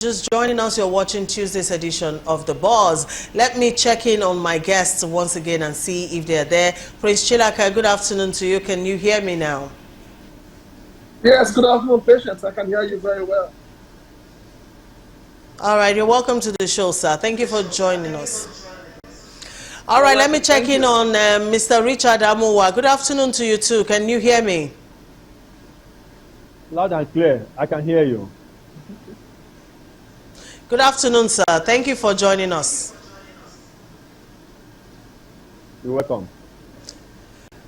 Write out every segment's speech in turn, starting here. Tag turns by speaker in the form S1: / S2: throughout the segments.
S1: Just joining us, you're watching Tuesday's edition of The Buzz. Let me check in on my guests once again and see if they're there. Prince Chilaka, good afternoon to you. Can you hear me now?
S2: Yes, good afternoon, Patience. I can hear you very well.
S1: All right, you're welcome to the show, sir. Thank you for joining us. All right, let me check in on Mr. Richard Amuwa. Good afternoon to you too. Can you hear me?
S3: Loud and clear. I can hear you.
S1: Good afternoon, sir. Thank you for joining us.
S3: You're welcome.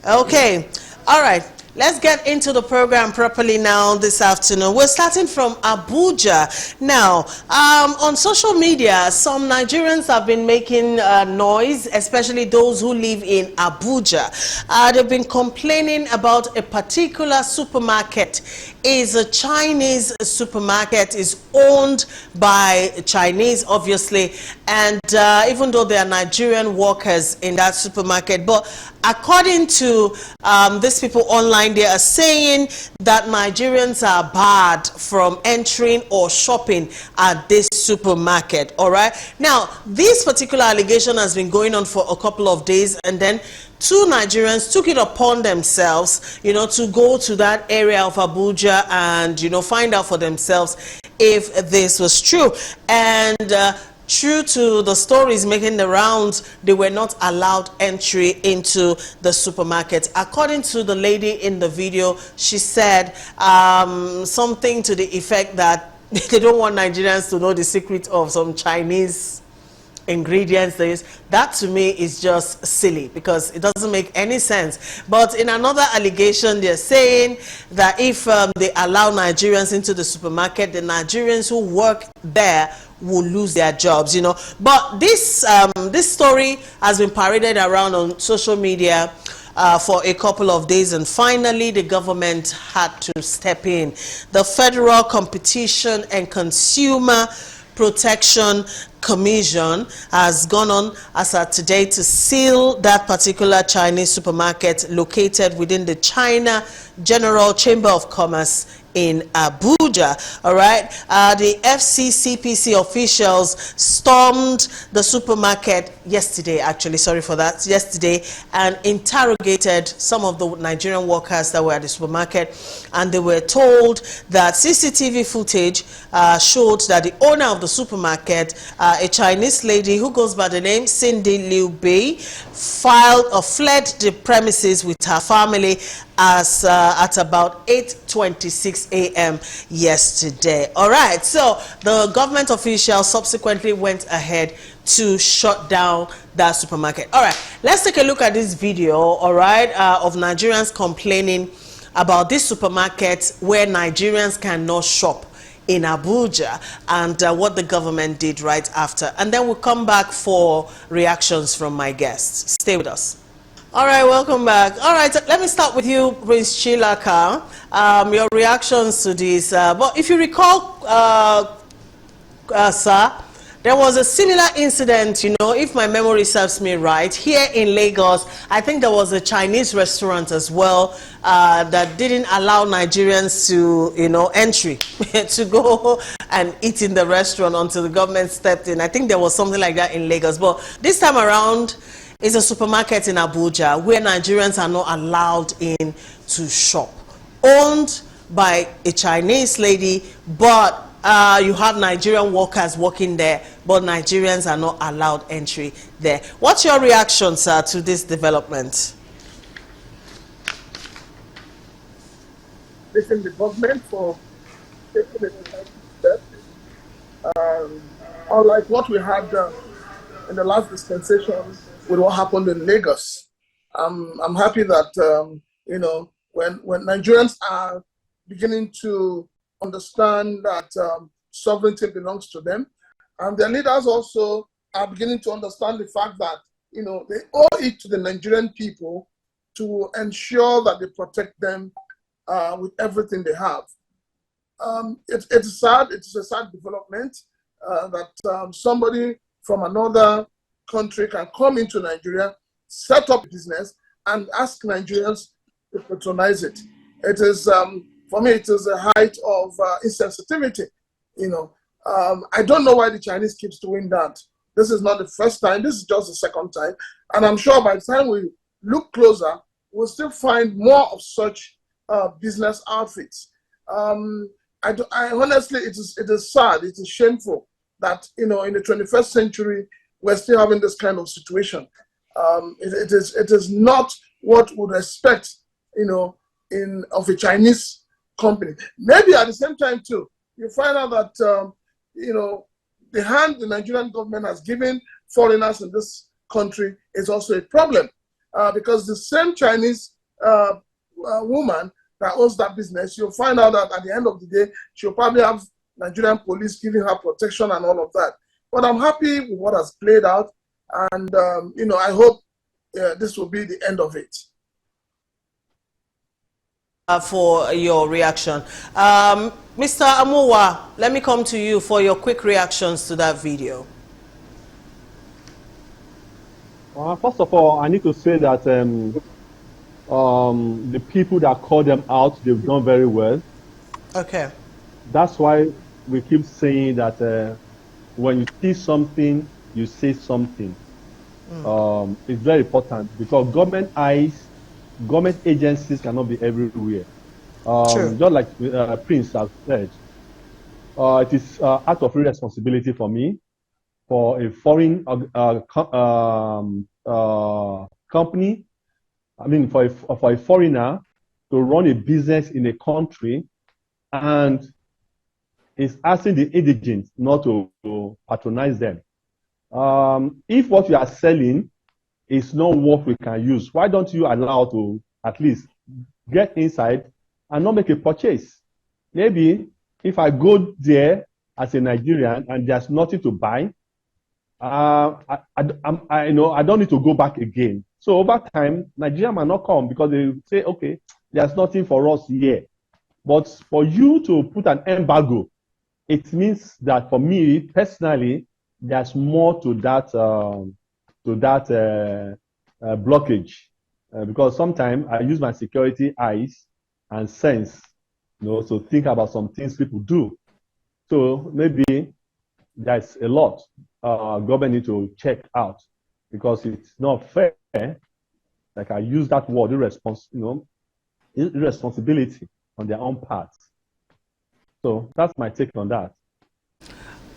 S1: Okay. All right. Let's get into the program properly now this afternoon. We're starting from Abuja. Now, on social media, some Nigerians have been making noise, especially those who live in Abuja. They've been complaining about a particular supermarket. Is a Chinese supermarket, is owned by Chinese, obviously, and even though there are Nigerian workers in that supermarket, but according to these people online, they are saying that Nigerians are barred from entering or shopping at this supermarket. All right. Now, this particular allegation has been going on for a couple of days, and then two Nigerians took it upon themselves, to go to that area of Abuja and, find out for themselves if this was true. And true to the stories making the rounds, they were not allowed entry into the supermarket. According to the lady in the video, she said something to the effect that they don't want Nigerians to know the secret of some Chinese ingredients. That to me is just silly because it doesn't make any sense. But in another allegation, they're saying that if they allow Nigerians into the supermarket, the Nigerians who work there will lose their jobs, But this story has been paraded around on social media for a couple of days, and finally the government had to step in. The Federal Competition and Consumer Protection Commission has gone on as of today to seal that particular Chinese supermarket located within the China General Chamber of Commerce in Abuja. All right. The FCCPC officials stormed the supermarket yesterday, and interrogated some of the Nigerian workers that were at the supermarket, and they were told that CCTV footage showed that the owner of the supermarket, a Chinese lady who goes by the name Cindy Liu Bei, fled the premises with her family as at about 8:26 a.m. yesterday. All right, so the government officials subsequently went ahead to shut down that supermarket. All right, let's take a look at this video, all right, of Nigerians complaining about this supermarket where Nigerians cannot shop in Abuja, and what the government did right after. And then we'll come back for reactions from my guests. Stay with us. All right, welcome back. All right, let me start with you, Prince Chilaka. Your reactions to this. But if you recall, sir, there was a similar incident, if my memory serves me right, here in Lagos. I think there was a Chinese restaurant as well that didn't allow Nigerians to, entry to go and eat in the restaurant until the government stepped in. I think there was something like that in Lagos. But this time around, it's a supermarket in Abuja where Nigerians are not allowed in to shop. Owned by a Chinese lady, but you have Nigerian workers working there, but Nigerians are not allowed entry there. What's your reaction, sir, to this development?
S2: Thanking the government for taking the step. Unlike what we had in the last dispensation with what happened in Lagos, I'm happy that when Nigerians are beginning to understand that sovereignty belongs to them, and their leaders also are beginning to understand the fact that they owe it to the Nigerian people to ensure that they protect them with everything they have. It's sad. It's a sad development that somebody from another country can come into Nigeria, set up a business, and ask Nigerians to patronize it. It is, for me, it is a height of insensitivity. I don't know why the Chinese keeps doing that. This is not the first time. This is just the second time. And I'm sure by the time we look closer, we'll still find more of such business outfits. I honestly, it is sad, it is shameful that, in the 21st century, we're still having this kind of situation. It is not what we would expect, of a Chinese company. Maybe at the same time too, you find out that, the hand the Nigerian government has given foreigners in this country is also a problem, because the same Chinese woman that owns that business, you'll find out that at the end of the day, she'll probably have Nigerian police giving her protection and all of that. But I'm happy with what has played out, and I hope this will be the end of it.
S1: For your reaction. Mr. Amuwa, let me come to you for your quick reactions to that video.
S3: First of all, I need to say that the people that call them out, they've done very well.
S1: Okay.
S3: That's why we keep saying that when you see something, you say something. It's very important because government agencies cannot be everywhere. Just like Prince has said, it is out of responsibility for me, for a foreign company, for a foreigner to run a business in a country and is asking the indigents not to patronize them. If what you are selling is not what we can use, why don't you allow to at least get inside and not make a purchase? Maybe if I go there as a Nigerian and there's nothing to buy, I don't need to go back again. So over time, Nigeria might not come because they say, okay, there's nothing for us here. But for you to put an embargo, it means that for me personally, there's more to that blockage, because sometimes I use my security eyes and sense, to think about some things people do. So maybe there's a lot government need to check out, because it's not fair. Like I use that word, irresponsibility on their own part. So that's my take on that.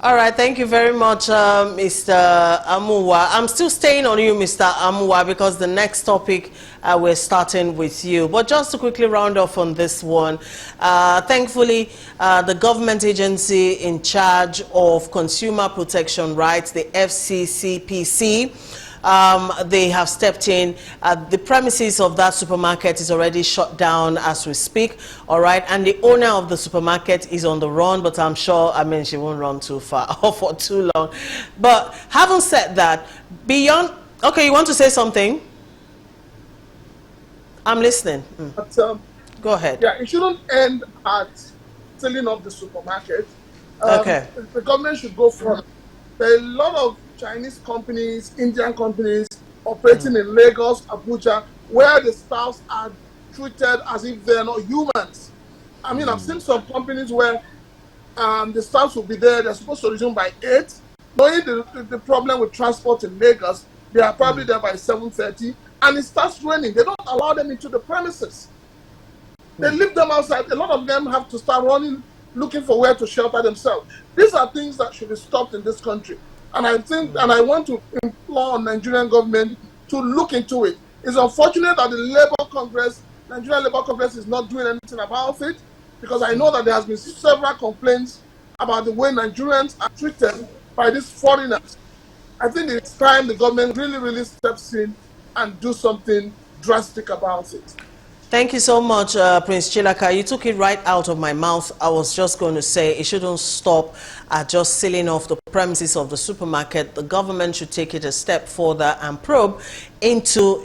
S1: All right, thank you very much, Mr. Amuwa. I'm still staying on you, Mr. Amuwa, because the next topic we're starting with you. But just to quickly round off on this one, thankfully, the government agency in charge of consumer protection rights, the FCCPC, they have stepped in. The premises of that supermarket is already shut down as we speak, all right? And the owner of the supermarket is on the run, but I'm sure, she won't run too far or for too long. But having said that, beyond... Okay, you want to say something? I'm listening.
S2: But,
S1: go ahead.
S2: Yeah, it shouldn't end at selling off the supermarket.
S1: Okay.
S2: The government should go for it. There are a lot of Chinese companies, Indian companies operating in Lagos, Abuja, where the staffs are treated as if they're not humans. I've seen some companies where the staffs will be there, they're supposed to resume by 8. Knowing the problem with transport in Lagos, they are probably there by 7:30, and it starts raining. They don't allow them into the premises. They leave them outside. A lot of them have to start running, looking for where to shelter themselves. These are things that should be stopped in this country. And I think, and I want to implore Nigerian government to look into it. It's unfortunate that the Nigerian Labour Congress is not doing anything about it, because I know that there has been several complaints about the way Nigerians are treated by these foreigners. I think it's time the government really, really steps in and do something drastic about it.
S1: Thank you so much, Prince Chilaka. You took it right out of my mouth. I was just going to say it shouldn't stop at just sealing off the premises of the supermarket. The government should take it a step further and probe into,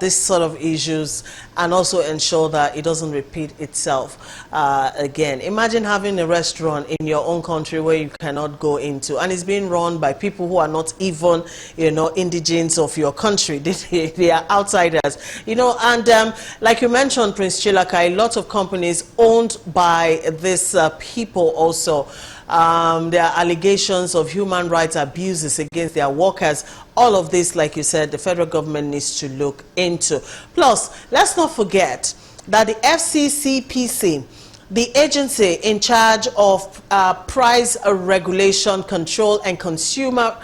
S1: this sort of issues, and also ensure that it doesn't repeat itself again. Imagine having a restaurant in your own country where you cannot go into, and it's being run by people who are not even, indigents of your country. They are outsiders, and like you mentioned, Prince Chilaka, a lot of companies owned by these people also. There are allegations of human rights abuses against their workers. All of this, like you said, the federal government needs to look into. Plus, let's not forget that the FCCPC, the agency in charge of price regulation, control, and consumer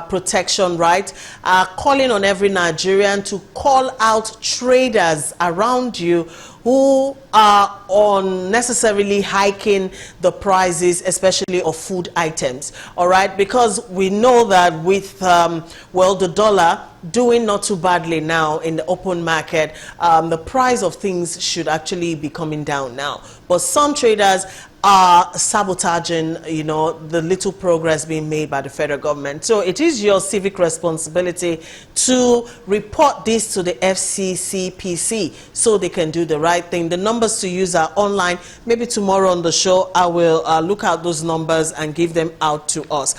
S1: protection, right, are calling on every Nigerian to call out traders around you who are unnecessarily hiking the prices, especially of food items. All right, because we know that with well, the dollar doing not too badly now in the open market, the price of things should actually be coming down now. But some traders are sabotaging, you know, the little progress being made by the federal government. So it is your civic responsibility to report this to the FCCPC so they can do the right thing. The numbers to use are online. Maybe tomorrow on the show, I will look out those numbers and give them out to us.